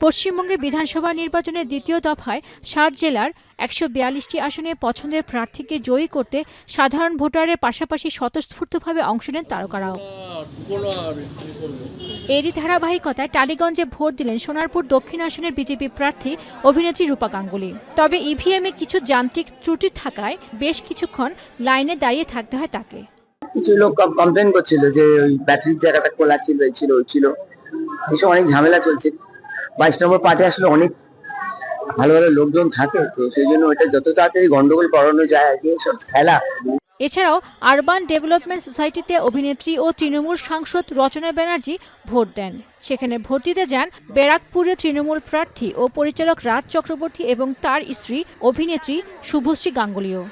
পশ্চিমবঙ্গে বিধানসভা নির্বাচনের দ্বিতীয় দফায় ৭ জেলার ১৪২টি আসনে পছন্দের প্রার্থীকে জয়ী করতে সাধারণ ভোটারের পাশাপাশি স্বতঃস্ফূর্তভাবে অংশ নেন তারকারাও। এরই ধারাবাহিকতায় টালিগঞ্জে ভোট দিলেন সোনারপুর দক্ষিণ আসনের বিজেপি প্রার্থী অভিনেত্রী রূপা গাঙ্গুলী। তবে ইভিএমে কিছু যান্ত্রিক ত্রুটি থাকায় বেশ কিছুক্ষণ লাইনে দাঁড়িয়ে থাকতে হয় তাকে। কিছু লোক কমপ্লেন করছিল যে ওই ব্যাটারির জায়গাটা খোলা ছিল, এইসব অনেক ঝামেলা চলছে। 22 নম্বর পার্টে আসলে অনেক ভালো ভালো লোকজন থাকে, তো সেই জন্য এটা যত তাড়াতাড়ি গন্ডগোল করানো যায় আর কি, সব খেলা। এছাড়াও আরবান ডেভেলপমেন্ট সোসাইটিতে অভিনেত্রী ও তৃণমূল সাংসদ রচনা ব্যানার্জি ভোট দেন। সেখানে ভোট দিতে যান ব্যারাকপুরের তৃণমূল প্রার্থী ও পরিচালক রাজ চক্রবর্তী এবং তার স্ত্রী অভিনেত্রী শুভশ্রী গাঙ্গুলীও।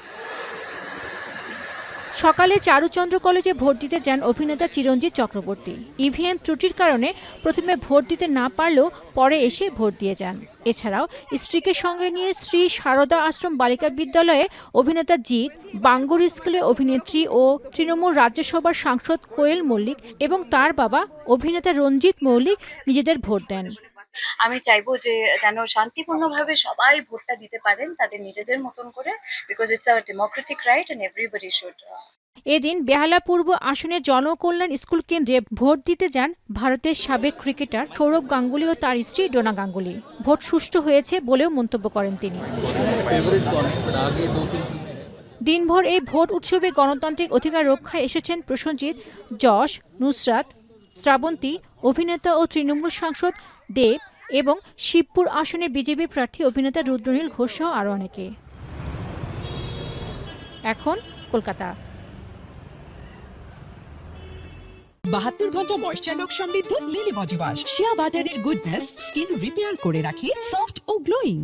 সকালে চারুচন্দ্র কলেজে ভোট দিতে যান অভিনেতা চিরঞ্জিত চক্রবর্তী। ইভিএম ত্রুটির কারণে প্রথমে ভোট দিতে না পারলেও পরে এসে ভোট দিয়ে যান। এছাড়াও স্ত্রীকে সঙ্গে নিয়ে শ্রী সারদা আশ্রম বালিকা বিদ্যালয়ে অভিনেতা জিৎ, বাঙ্গুর স্কুলে অভিনেত্রী ও তৃণমূল রাজ্যসভার সাংসদ কোয়েল মল্লিক এবং তার বাবা অভিনেতা রঞ্জিত মৌলিক নিজেদের ভোট দেন। আমি চাইবো যে যেন শান্তিপূর্ণভাবে সবাই ভোটটা দিতে পারেন তাদের নিজেদের মতন করে, because it's a democratic right and everybody should. এদিন বেহালা পূর্ব আসনে জনকল্যাণ স্কুল কেন্দ্রে ভোট দিতে যান ভারতের সাবেক ক্রিকেটার সৌরভ গাঙ্গুলী ও তার স্ত্রী ডোনা গাঙ্গুলী। ভোট সুষ্ঠু হয়েছে বলেও মন্তব্য করেন তিনি। দিনভর এই ভোট উৎসবে গণতান্ত্রিক অধিকার রক্ষায় এসেছেন প্রসেনজিৎ, যশ, নুসরাত, শ্রাবন্তী, অভিনেতা ও তৃণমূল সাংসদ দেব এবং শিবপুর আসনের বিজেপি প্রার্থী অভিনেতা রুদ্রনীল ঘোষ সহ আরও অনেকে। এখন কলকাতা। 72 ঘন্টা ময়েশ্চার লক সমৃদ্ধ লিলি বডি ওয়াশ। শিয়া বাটারের গুডনেস স্কিন রিপেয়ার করে রাখে সফট ও গ্লোয়িং।